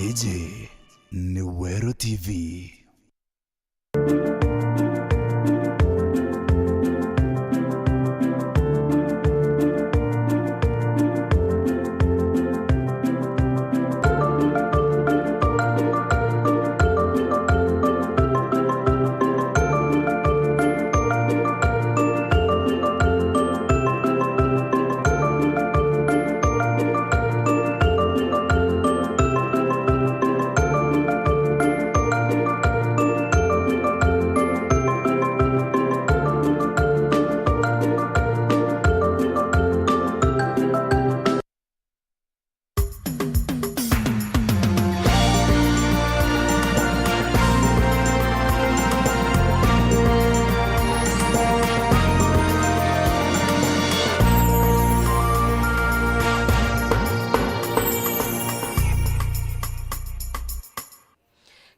Hiji ni Weru TV.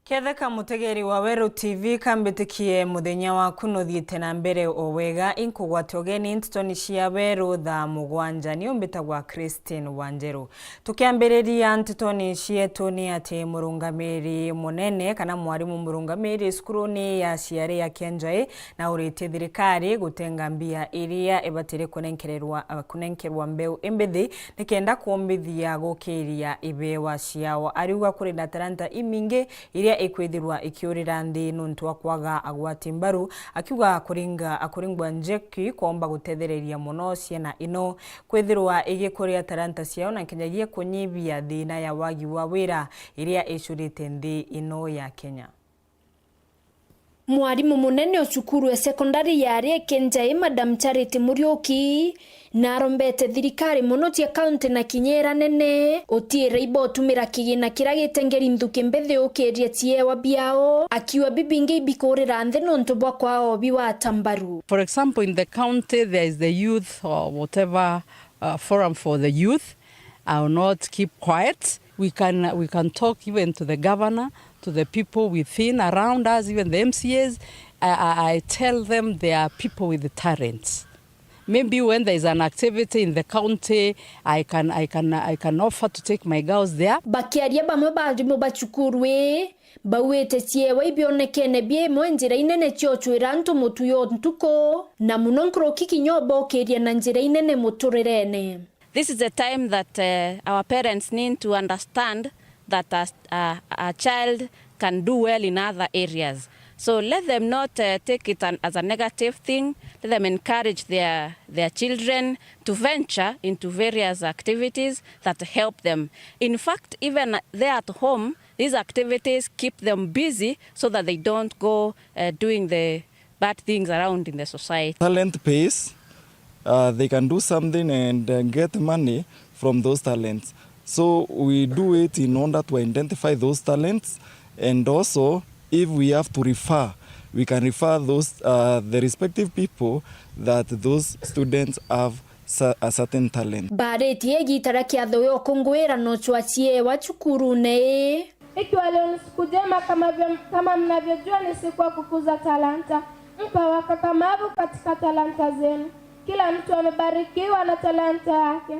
Ketheka mutegeri wa Weru TV kambitikie muthenya wa kunothiete na mbere owega inkugwatogeni Nteto cia Weru Thaa Mugwanja ni umbitagwa Christine WANJERU. Tukiambiriria Nteto cietu ni ati murungamiri munene kana mwarimu murungamiri skuruni ya ciari ya Kenjai na urite thirikari gutenga mbia iria ibatire kunenkerwa mbeu imbithi nikenda kuombithia gukiria ibewa ciao. Ariuga kuri na talanta imingi iria ekwithirwa ikiurira nthi nuntu wa kwaga agwati mbaru akiuga akuringwa njeki komba gutethereria muno ciana ino kwithirwa igikuria talanta ciao na kinyagia kunyibia thina ya wagi wa wira iria icurite nthi ino ya Kenya. Mwarimu munene o cukuru ya sekondari ya Kenjai Madam Charity Muriuki narombete thirikari muno tia county na kinyera nene otiere ibo tumira kigina kiragitengeri nthuke mbethe ukeria tiewa biao akiwa bibinge ibikorera nthe nonto bwa kwao biwa tambaru. For example, in the county there is the youth or whatever forum for the youth. I will not keep quiet. We can talk even to the governor, to the people within, around us, even the MCAs. I tell them they are people with the talents. Maybe when there is an activity in the county, I can offer to take my girls there. Bakiaria bamwe balimu bachukurwe bawete tiewa ibionekene bie mwenjira inene chiochwira ntu mutuyo ntuko na munonkro kikinyobo keria na njira inene muturerene. This is a time that our parents need to understand that a child can do well in other areas. So let them not take it as a negative thing. Let them encourage their children to venture into various activities that help them. In fact, even there at home, these activities keep them busy so that they don't go doing the bad things around in the society. Talent pays. They can do something and get money from those talents. So we do it in order to identify those talents, and also if we have to refer, we can refer those the respective people that those students have a certain talent. Baretie gitara kia dhoyo kongwera no chuachie wa chukuru ne. Ikiwa leo ni siku njema kama mnavyojua ni siku ya kukuza talanta. Mkawa kakamavu katika talanta zenu. Kila mtu amebarikiwa na talanta yake.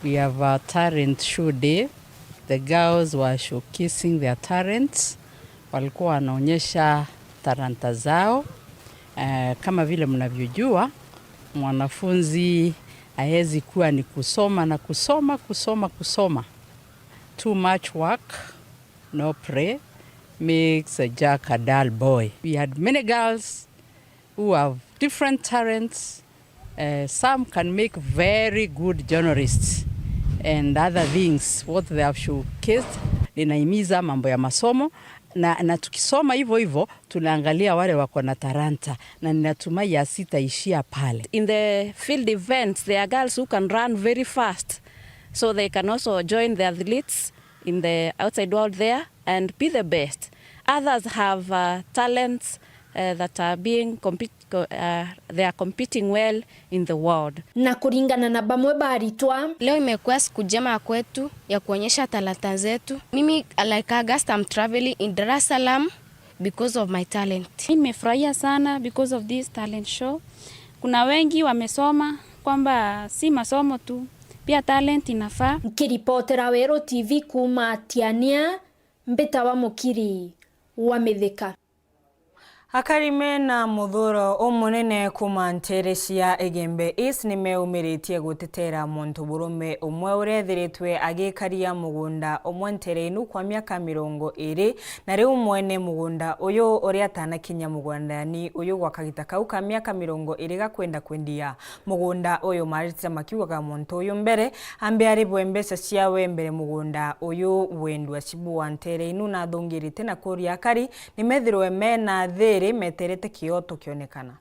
We have a talent show day. The girls were showcasing their talents. Walikuwa wanaonyesha talanta zao. Kama vile mnavyojua, mwanafunzi haezi kuwa ni kusoma na kusoma. Too much work, no play, makes a jack a dull boy. We had many girls who have different talents. Some can make very good journalists and other things. What they have showcased linaimiza mambo ya masomo na tukisoma hivyo tunaangalia wale wako na talanta na ninatumai asitaishia pale. In the field events there are girls who can run very fast, so they can also join the athletes in the outside world there and be the best. Others have talents that are being they are competing well in the world. Na kuringana na bamwe baritwa, leo imekuwa siku njema kwetu ya kuonyesha talanta zetu. Mimi like August, I'm traveling in Dar es Salaam because of my talent. Nimefurahia sana because of this talent show. Kuna wengi wamesoma kwamba si masomo tu, pia talent inafaa. Kiripotera Weru TV kuma Tiania, Mbeta wa Mukiri wa Mithika. Akarime na muthuro umunene kuma Nterecia Egembe East nimeumirĩtie gutetera muntu burume umwe urethiritwe agikaria mugunda umwe Ntereinu kwa miaka 20 na riu mwene mugunda uyu uri atanakinya mugwandani uyu gwa kagita kau ka miaka 20 gakwenda kwendia mugunda uyu maritsa makiugaga muntu uyu mbere ambe ari bwembesa ciawe mbere mugunda uyu wendwa cibu wa Ntereinu na thungirite na kuria kari nimethirwe mena meterete kioto kionekana.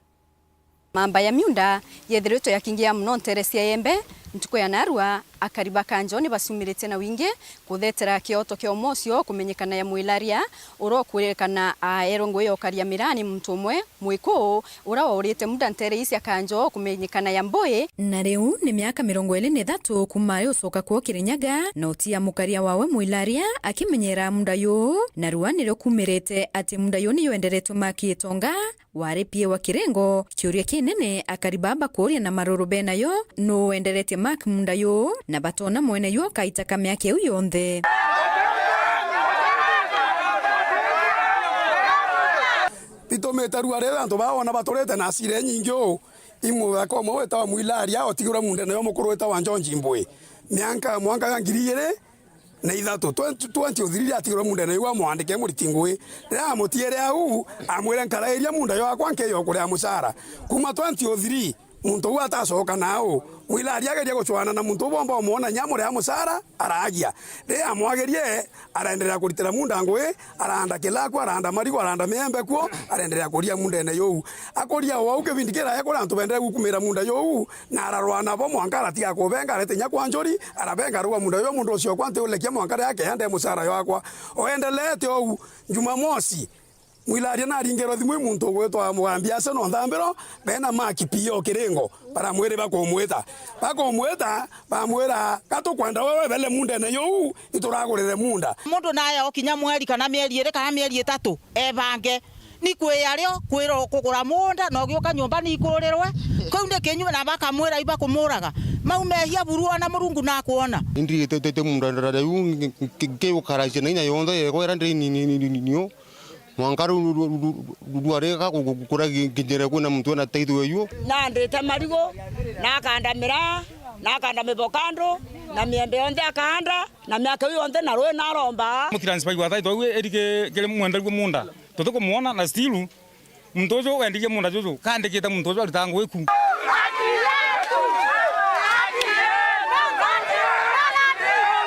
Mamba ya miunda yethirito yakingia muno Nterecia Embe ntuko ya narua akariba kanjoni basumirite na wingi kuthetera kioto kya omosio kumenyekana ya mwilaria urokurekana erongo yo karia mirani muntu umwe mwiko urawa urite muda Nterecia kanjo kumenyekana ya mboye na riu ni miaka 23 kumayo soka kwa Kirinyaga na utia mukaria wawe mwilaria akimenyera muda yo na ruaniro kumirete ati muda yo ni yoenderetwe makietonga wari pie wa kirengo kiuria kinene akaribaba kuria na marorobe nayo no enderete mak munda yo na batona mwene yo kaita kamya ke uyonthe Pitometa ruare anto baona batorete na sire nyingyo imwe ko mwe ta mwilaria otigura munda nayo mukuru eta wanjonji mbwe mianka mwanga ngiriyere na ithatu 2023 atigura munda nayo wa mwandike muritingwe na mutiere au amwere nkarairia munda yo akwa nkeyo kuria musara kuma 2023 muntu wa tacoka nao mwilaria geria guchwana na muntu bomba omona nyamure ya musara aragia ri amwagerie araendelea kuritira munda ngwe aranda kilakwa aranda marigo aranda miembe kwo araendelea kuria munda ene yo akoria wau kebindikira ya kora ntubendere gukumira munda yo na ararwana bo mwankara tiga kubenga arete nyakwa njori arabenga ruwa munda yo mundu ucio kwante ulekia mwankara yake hande musara yo akwa oendelete ou Jumamosi mwilaria na ringero thimwe muntu gwetwa mugambia se no nthambiro bena makipio kirengo para mwere bakomweta bamwera katukwenda wewe bele munda ne yo ituragurire munda mundu naye okinya mweri kana mieri ire kana mieri 3 ebange ni kweyario kwiro kugura munda no gioka nyumba ni ikurirwe kaunde kenywe na bakamwera iba kumuraga maumehia burua na murungu na kuona indri tete munda ndara yu ke ukaraje na yondo yego era ndinio mwangaru duareka kukura kinjere kuna mtu na taitu weyo na ndete marigo na kandamira na kandame bokando na miembe onde akanda na miaka yonde na roe na romba mutransfer gwa taito we erike kele mwenda gwa munda toto ko muona na stilu mtojo wendike munda jojo kande kita mtojo alitango weku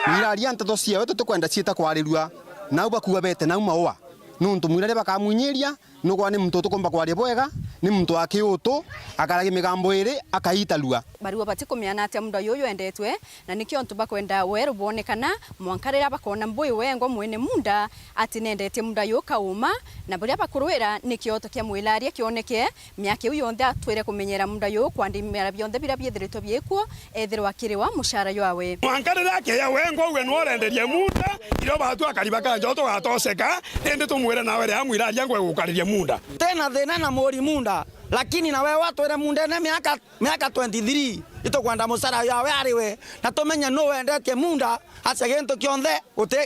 miraria nteto cia toto kwenda ciita kwarirua na ubakuwa bete na umawa nuntu mwirare bakamunyiria nugwa ni mtu tukomba kwaria bwega ni mtu akiutu akarage migambo iri akaitalua bariwa batikumiana atia munda yoyo endetwe na nikio ntuba kwenda Weru bonekana mwankarira bakona mbui wengo mwene munda ati nendete munda yo kauma na bari bakurwira nikio to kia mwilaria kioneke miake uyo yonde atwire kumenyera munda yo kwandimira byonde bira byethiritwe byekwo ethirwa kiriwa mushara yawe mwankarira ke ya wengo we no renderie munda iro batu akariba kanja to gatoseka ende tumwire nawe ya mwilaria ngwe gukariria munda tena thina na mori munda lakini na wewe watwire munda na miaka 23 itokwenda musara yawe ariwe na tumenya no wendetie munda acha gento kionthe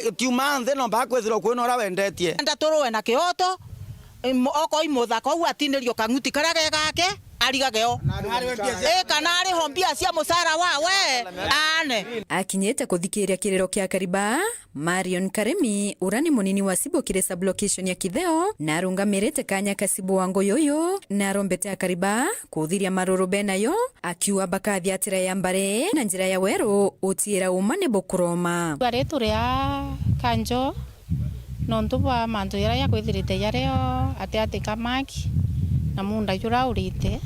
utiuma nthe no bakwithira kwino ra wendetie nda turuwe na kioto oko imuthaka u atinirio kanguti karage gake arigageo kana ari hombia cia musara wawe ane akinyete kuthikiria kirero kia kariba Marion Karemi urani munini wa Sibo kire sublocation ya Kitheo na arungamirite kanya kasibu wango yoyo na rombete akariba kuthiria marorobe nayo akiwa bakathi atira ya mbare na njira ya Weru utiira umane bokuroma baretu ria kanjo nontu ba mantu yara ya kwithirite yareo ate kamaki na munda yura urite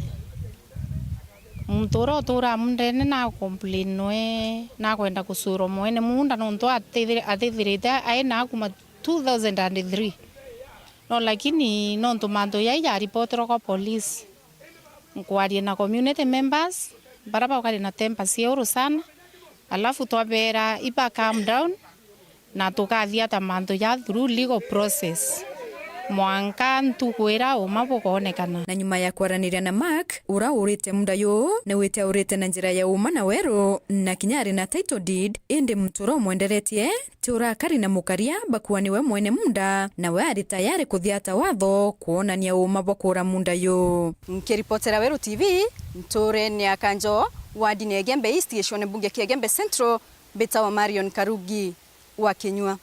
Mtoro tura mundene na complain noe na kwenda kusuro mwene munda nonto atithirite aina kuma 2003 no lakini nonto mando ya report kwa police mkwari na community members baraba wakari na tempa sioro sana alafu twabera ipa calm down na tukathia ta mando ya through legal process mwanka ntukwira umabo kuonekana na nyuma ya kwaraniria na Mark ura urite munda yo na wite urite na njira ya uma na Weru na kinyari na title deed indi mturo mwenderetie tura kari na mukaria bakuaniwe mwene munda na we ari tayari kuthiata watho kuonania umabo kura munda yo. Nkiripotera Weru TV ntore ni akanjo wadi ya Gembe East yeshone bunge kia Gembe Central beta wa Marion Karugi wa Kenyua.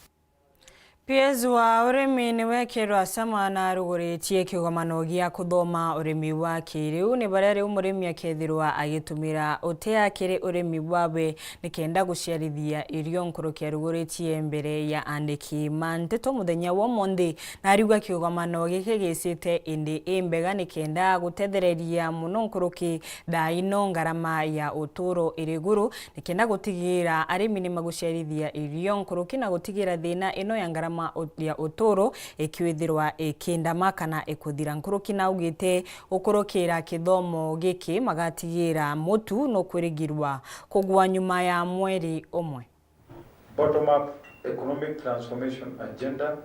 Piezi wa urimi ni wekirwa sama na ruguretie kigomano gia kuthoma urimi wa kiriu ni barere umurimi akethirwa agitumira utea kiri urimi wawe nikenda guciarithia irio nkurukia ruguretie mbere ya andiki Nteto muthenya wa Monday na arigwa kigomano gike gicite indi imbega nikenda gutethereria muno nkuruki daino ngarama ya uturo iriguru nikenda gutigira arimi ni maguciarithia irio nkuruki na gutigira thina ino ya ngarama ya utoro ekiwithirwa ekindama kana ekuthira nkuruki na ugite ukurukira kithomo giki magatigira mutu no kwirigirwa kugwa nyuma ya mweri omwe. Bottom up economic transformation agenda.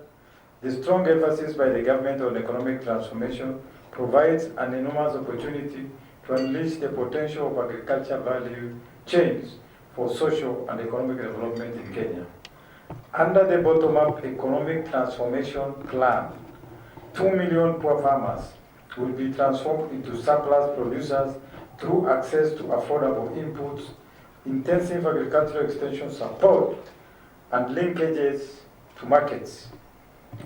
The strong emphasis by the government on economic transformation provides an enormous opportunity to unleash the potential of agriculture value chains for social and economic development in Kenya. Under the bottom-up economic transformation plan, 2 million poor farmers will be transformed into surplus producers through access to affordable inputs, intensive agricultural extension support, and linkages to markets.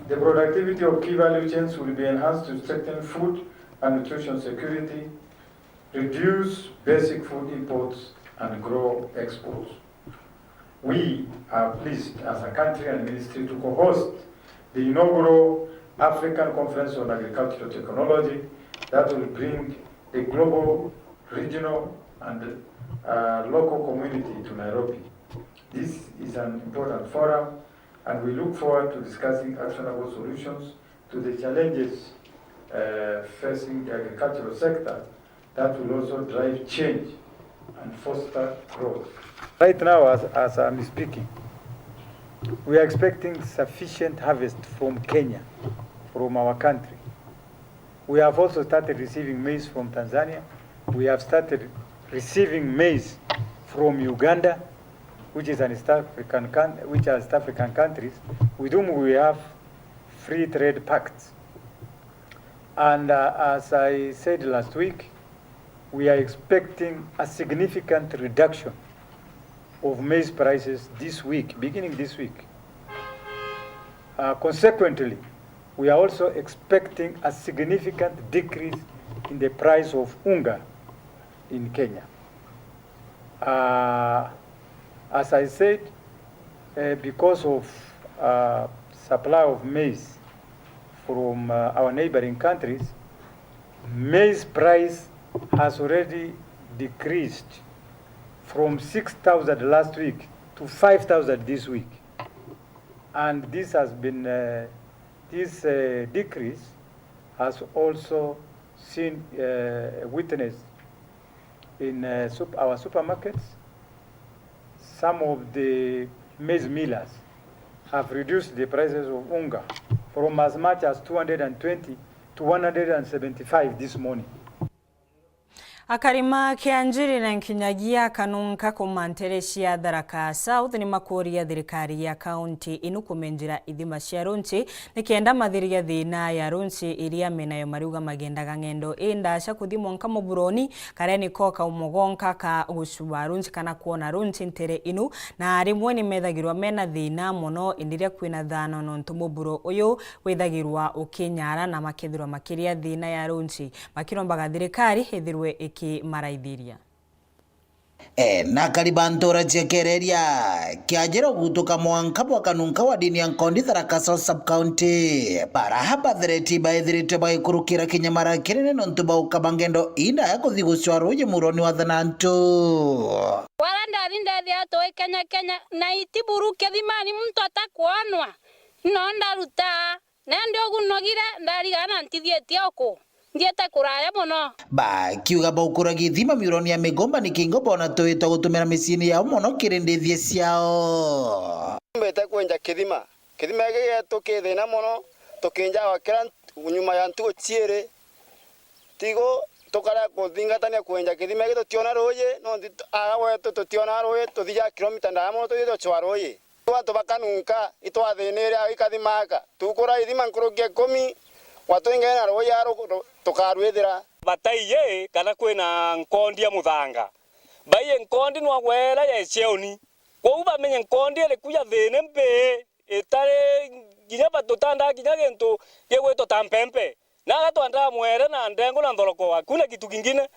The productivity of key value chains will be enhanced to strengthen food and nutrition security, reduce basic food imports, and grow exports. We are pleased as a country and ministry to co-host the inaugural African Conference on Agricultural Technology that will bring the global, regional, and local community to Nairobi. This is an important forum, and we look forward to discussing actionable solutions to the challenges facing the agricultural sector that will also drive change and foster growth. Right now, as I'm speaking, we are expecting sufficient harvest from Kenya, from our country. We have also started receiving maize from Tanzania. We have started receiving maize from Uganda, which is an East African countries with whom we have free trade pacts. And as I said last week, we are expecting a significant reduction of maize prices this week, beginning this week. Consequently, we are also expecting a significant decrease in the price of unga in Kenya. As I said, because of supply of maize from our neighboring countries, maize price has already decreased from 6,000 last week to 5,000 this week. And this has been, this decrease has also seen witness in our supermarkets. Some of the maize millers have reduced the prices of unga from as much as 220 to 175 this morning. Akarima kianjiri na nkinyagia kanunka kumanteresia Tharaka South ni makuria thirikari ya county inu kumenjira ithima cia runchi nikienda mathiria thina ya runchi iria menayo mariuga magendaga ngendo indaca kuthimwo nka muburoni kareni koka umugonka ka gucuba runchi kana kuona runchi ntere inu na rimwe ni methagirwa mena thina muno indiria kwina thano nontu muburo uyu withagirwa ukinyara na makethirwa makiria thina ya runchi makirombaga thirikari ithirwe maraithiria. Na karibantora chekereria kiajero gutuka mwanka wakanunka wa dini ya Nkondi Tharaka sub-county para hapa thereti baithirite baikurukira kinyamara kinene nontuba ukabangendo ina ya kuthiguswa roje muroni wa thanantu waranda ndende atoe Kenya na itiburuke thimani muntu atakuonwa nonda ruta nende ogunogire ndarigana ntithietie oko ndieta kuraya muno ba kiuga baukuragi thima mironi ya migomba ni kingo bona toito gutumira misini yao muno kirindithie ciao mbete kwenja kithima gege tukithina muno tukinja wakira nyuma ya ntugo ciere tigo tukara kuthingatania kwenja kithima gitu tiona roye no agawe tutiona roye tuthia kilomita ndamo tuthio chwa roye watu bakanunka itwathinire ikathimaka tukura ithima nkurukia 10 watu ingena roye aro tukarwithira bataiye kana kwina Nkondi ya muthanga baiye Nkondi no gwera ya cheoni kwa uba menye Nkondi ele kuya thene mbe etare ginya batutanda ginya gento gegweto tampempe na gatwanda mwere na ndengo na ndoroko akuna kitu kingine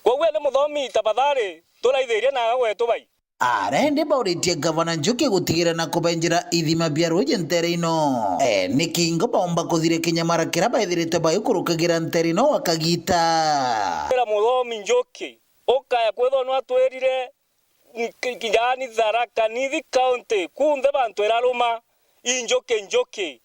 kwa wele muthomi tabadhari turaithiria na gagweto bai arende bauritie gavana Njuki gutigira na kubenjira ithima bia roje nterino ni kingo baomba kuthire kinyamara kira baithirite bayukurukagira nterino wakagita era muthomi Njuki okaya kwetho no atwerire kijani Tharaka Nithi county kunthe bantu eraruma Njuki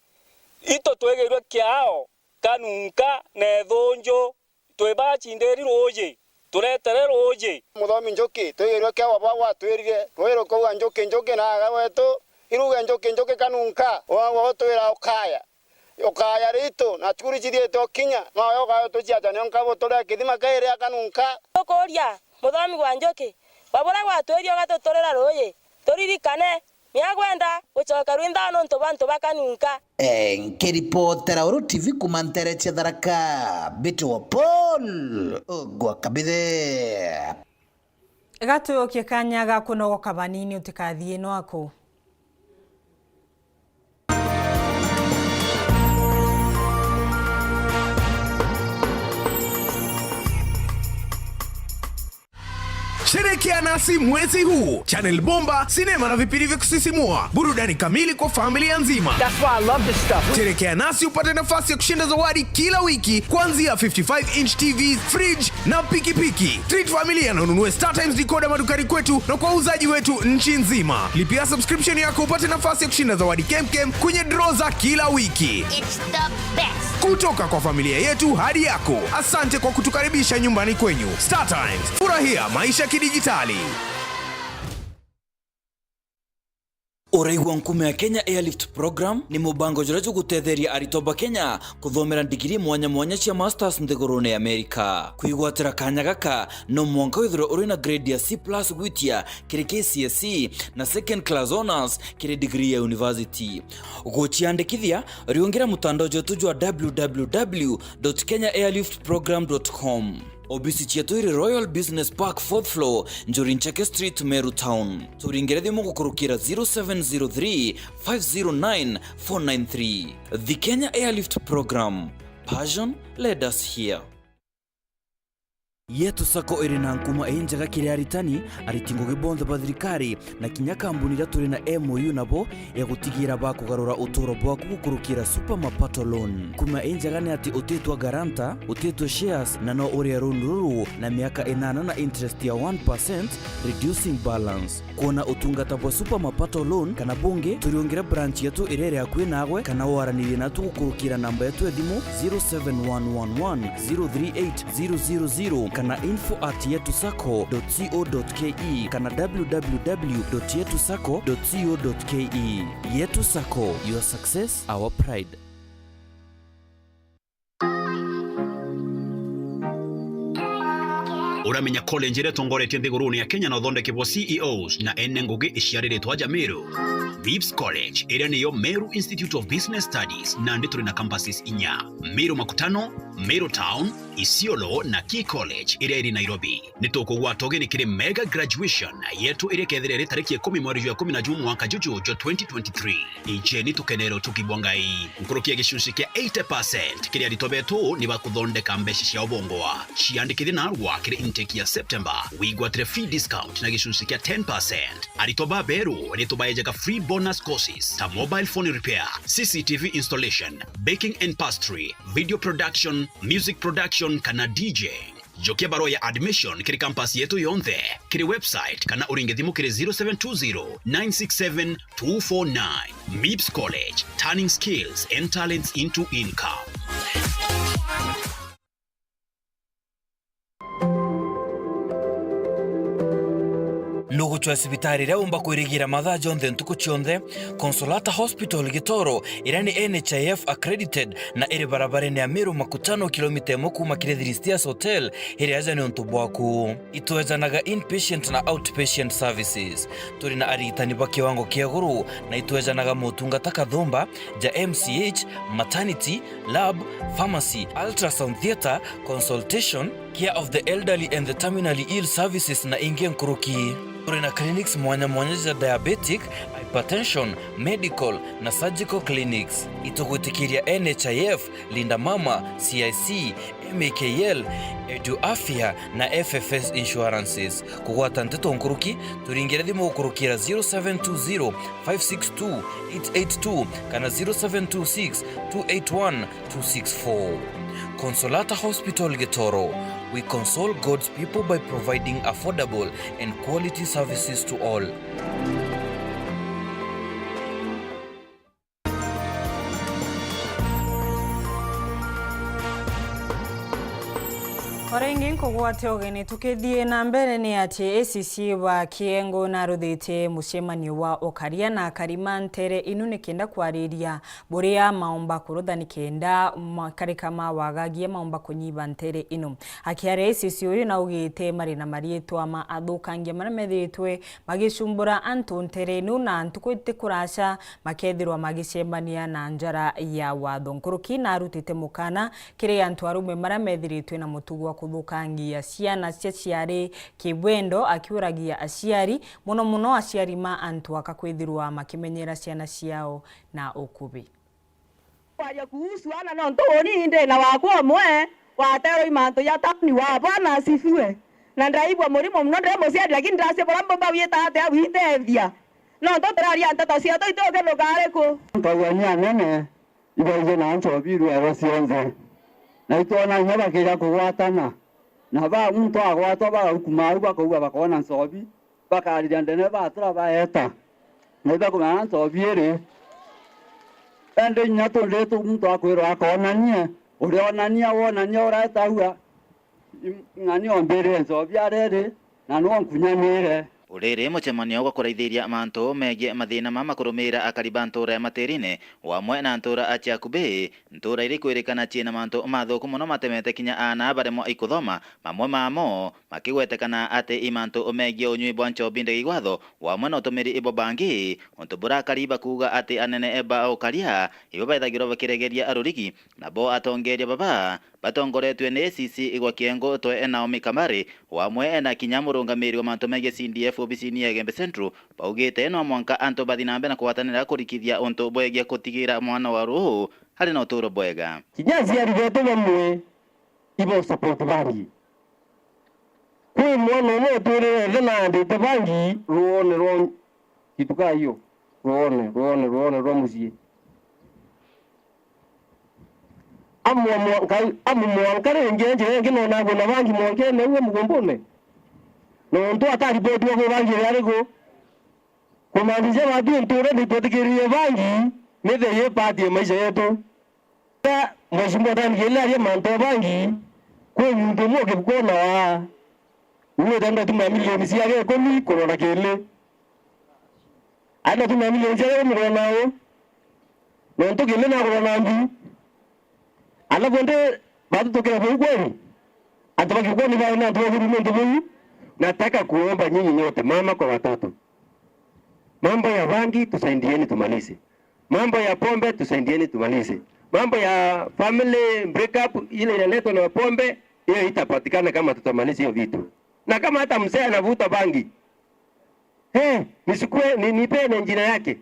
ito twegerwe kiao kanunka nethonjo twebachinderi roje turetere roje muthomi Njuki twegerwe kiao baba twerire rwero ko Njuki na gaweto iruga Njuki kanunka wa twera okaya rito na tukurichirie to kinya no yoga tuchiacha ne nkabo tore kithima kaire kanunka okoria muthomi wa Njuki babura gwatwerio gatutorera roye turirikane miagwenda gucoka rwindano ntu bantu bakanunka nkiripotera Weru TV kumantere cha Tharaka bitu wa Paul gwakabithe gatuyokie kanya ga kunogoka banini utikathie no ako Sherekea nasi mwezi huu. Channel bomba, sinema na vipindi vya kusisimua. Burudani kamili kwa familia nzima. That's why I love this stuff. Sherekea nasi upate nafasi ya kushinda zawadi kila wiki kuanzia 55-inch TVs, fridge na pikipiki. Treat familia na ununue StarTimes decoder madukani kwetu na kwa uzaji wetu nchi nzima. Lipia subscription yako upate nafasi ya kushinda zawadi kemkem kwenye draw za kila wiki. It's the best. Kutoka kwa familia yetu hadi yako. Asante kwa kutukaribisha nyumbani kwenyu. StarTimes. Furahia maisha kidijitali. Uraigwa nkume ya Kenya Airlift Program ni mubango jurajo gutetheria aritoba Kenya kuthomera digiri mwanya cia masters nthigurune Amerika. Kuigwatira kanya gaka no mwanka withiro uri na grade ya C+ gwitia kiri KCSE na second class honors kiri degree ya university. Ugochiandikithia riongera mutandao jotu jwa www.kenyaairliftprogram.com. Obisi chetu iri Royal Business Park 4th floor Njuri Ncheke Street, Meru Town. Turingerethi mungu kurukira 0703-509-493. The Kenya Airlift Program. Passion led us here. Yetu sako iri na nkuma enjaga kiri aritani aritingo gibonde bathirikari na kinya kambuni turi na MOU nabo ya gutigira ba kugarura utoro bwaku gukurukira super mapato loan. Kuma enjaga ni ati utetwa garanta, utetwa shares na no uri runduru na miaka 8 na interest ya 1% reducing balance. Kuona utungata bwa super mapato loan kana bunge turiongera branch yetu irere yakwe nagwe kana waranire na tugukurukira namba yetu ya thimu 0711038000 kana info@yetusako.co.ke kana www.yetusako.co.ke. Yetu Sako, your success, our pride. Uramenya college iria tongoretie nthiguruni ya Kenya na uthondekebwo CEOs na ene ngugi iciariritwo aja Meru. Vips College iria niyo Meru Institute of Business Studies na ndi turi na campuses 4: Meru Makutano, Meru Town, Isiolo na Key College iria iri Nairobi. Nitũkũgwata ũgeni kĩrĩ mega graduation yetu iria kethire tariki 10 mweri wa 11 mwaka juju 2023. Ijeni tukenero tukibwangai nkurukia gĩcunjĩ kĩa 80% kĩrĩa ritobetu ni bakuthondeka mbeca cia ubongoa. Ciandĩkithie na arua kĩrĩ intake ya September. Wigwatire free discount na gĩcunjĩ kĩa 10%. Aritoba beru nitubayejaga free bonus courses ta mobile phone repair, CCTV installation, baking and pastry, video production, music production kana DJ. Jokia baro ya admission kiri campus yetu yonthe. Kiri website kana uringe thimu kiri 0720-967-249. MIPS College, turning skills and talents into income. Lugu chwa sibitari ria umba kuirigira mathaa jonthe ntuku chionthe. Consolata Hospital Gitoro irani NHIF accredited na iri barabara ni Meru makutano kilomita 1 kuma Kirethiristias Hotel iri aja ni onto bwaku. Ituwezanaga inpatient na outpatient services. Turi na arigitani ba kiwango kia iguru na ituwezanaga motungata kathumba ja MCH, maternity, lab, pharmacy, ultrasound theater, consultation, care of the elderly and the terminally ill services na ingi nkuruki. Turi na clinics mwanya za diabetic, hypertension, medical na surgical clinics. Itugutikiria NHIF, Linda Mama, CIC, MAKL, Edu Afya na FFS insurances. Kugwata Nteto nkuruki, turingira thimu ukurukira 0720-562-882 kana 0726-281-264. Consolata Hospital Gitoro. We console God's people by providing affordable and quality services to all. Orengi nkugwate ogeni tukithie na mbere ni ati ACC wa Kiengo na ruthite mucemanio wa okaria na karima ntere inu ni kenda kwariria buria maomba kuruthani kenda makarika mawagagie maomba kunyiba ntere inu. Akiare ACC uyu na ugite mari na marietwa ma athukangia maria methitwe magicumbura antu ntere inu na ntukwite kurasha makethirwa magicemania na njara ya watho. Nkuruki na rutite mukana kiri antu arume maria methiritwe na mutugu kuthukangia ciana cia ciari kibwendo akiuragia aciari muno aciari ma antu akakwithirwa makimenyera ciana ciao na ukubi. Waje kuhusu ana no ntoni inde na wakwa mwe watero imanto ya tapni wa bwana asifiwe na ndaibwa murimo muno ndemo cia lakini ndase borambo bawieta ate awitethia no ntotoraria Nteto cia toitoke no gareko ntawanya nene ibaije na ancho biru ero cionze na itona nyaba kira kugwatana na ba mtu agwatwa ba kumaru ba kuwa bakona nsobi bakarira ndene batura baeta na iba kumana nsobi ere ende nyato leto mtu akwiro akonanie urionania wonania urata huwa ngani ombere nsobi arere na no nkunyamire Urere mucemanio gwa kuraithiria mantu megie mathina ma makurumira akariba ntura ya materine wamwe na ntura acha kube ntura iri kwirikana china mantu mathuku muno matemete kinya ana baremo ikuthoma mamwe mamo makigwetekana ate imantu megie unywi bwancho binde igwatho wamwe no tumiri ibo bangi ontubura kariba kuga ate anene eba okaria ibo baithagiro bakiregeria aruriki nabo atongeria baba batongoretwe ni ACC igwa Kiengo to Naomi Kamari wamwe na kinyamurungamiri wa mantu megie CDF obisini ya Gembe Central baugite no mwanka anto bathinambe na kuwatanira kurikithia onto bwegia kutigira mwana wa ruhu hali na uturo bwega kinyazi ya riveto bamwe ibo support bangi kwe mwana no tore thena ndite bangi ruone ron kituka hiyo ruone romuzie amu mwankare ngenje ngino nago na bangi mwanke newe mugombone no ndo atari bodi wa bangi yariko kumaliza watu ntore ni potikirie bangi nithe ye party maisha yetu ta mheshimiwa ndani ile ya manto bangi kwa mtu mmoja kukona wa uwe tanda tuma milioni siage komi korona kele ana tuma milioni siage mronao no ndo kele na korona mbi ala bonde bado tokea kwa kweli atabaki kwa ni bado na tuwe mtu nataka kuomba nyinyi nyote mama kwa watoto mambo ya bangi tusaidieni tumalize mambo ya pombe tusaidieni tumalize mambo ya family breakup ile inaletwa na pombe, hiyo itapatikana kama tutamanisha hiyo vitu. Na kama hata mzee anavuta bangi, nisikue nipende njina yake,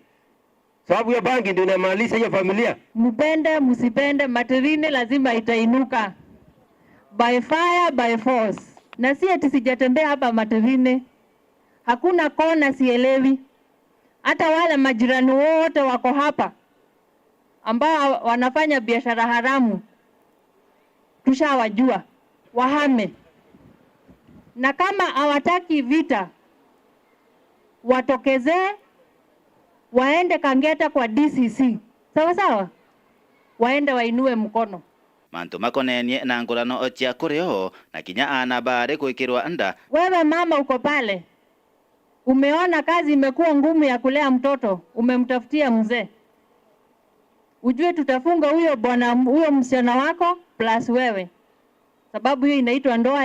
sababu hiyo bangi ndio inamaliza hiyo familia. Mpende msipende, materine lazima itainuka by fire by force. Na si eti sijatembea hapa materine, hakuna kona sielewi. Hata wale majirani wote wako hapa ambao wanafanya biashara haramu tushawajua, wahame. Na kama hawataki vita, watokezee waende Kangeta kwa DCC. Sawa sawa? Waende wainue mkono. Mantu makonenie na ngurano otia kureo na kinya ana bare kuikirwa anda. Wewe mama uko pale, umeona kazi imekuwa ngumu ya kulea mtoto, umemtafutia mzee. Ujue tutafunga huyo msichana wako plus wewe. Sababu hiyo inaitwa ndoa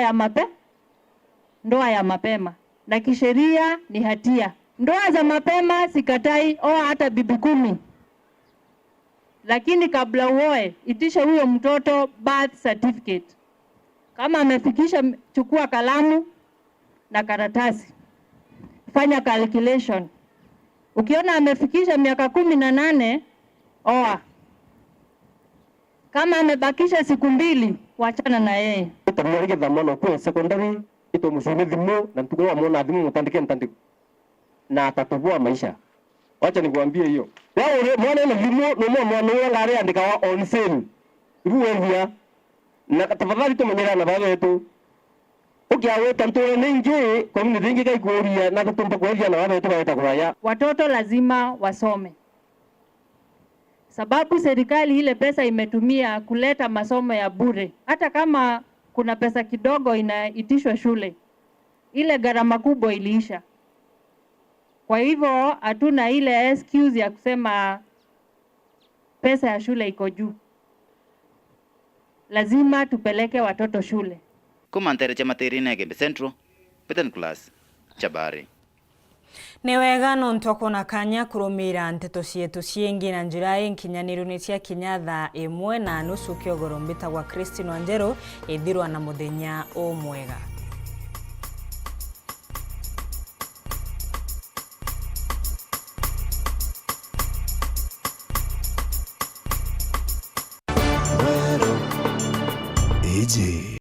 ya mapema. Na kisheria ni hatia. Ndoa za mapema sikatai, oa hata bibi 10. Lakini kabla uoe, itisha huyo mtoto birth certificate. Kama amefikisha, chukua kalamu na karatasi. Fanya calculation. Ukiona amefikisha miaka 18, oa. Kama amebakisha siku 2, wachana na yeye. Tutamwelekeza dhamana kwa secondary, ito msome dhimu na mtukua muona dhimu mtandike mtandiko. Na atatubua maisha. Wacha nikuambie hiyo. Wewe mwana na dhimu no mwana ngare andika wa on sale. Ruwendia. Na tafadhali tumenyera na baba yetu. Ukiawe tanto ninje community nyingi kai kuoria na kutumba kuoria na baba yetu baita kuraya. Watoto lazima wasome. Sababu serikali ile pesa imetumia kuleta masomo ya bure. Hata kama kuna pesa kidogo inaitishwa shule, ile gharama kubwa iliisha. Kwa hivyo hatuna ile excuse ya kusema pesa ya shule iko juu. Lazima tupeleke watoto shule. Kumantere cha materine Gembe Central, Peten Class, Chabari. Ni wega nontoko na kanya kurumira nteto cietu ciengi na njira inkinyaniru ni cia kinya thaa 1:30 kiogoro mbitagwa Christine Wanjeru ithirwa na muthenya umwega. Weru.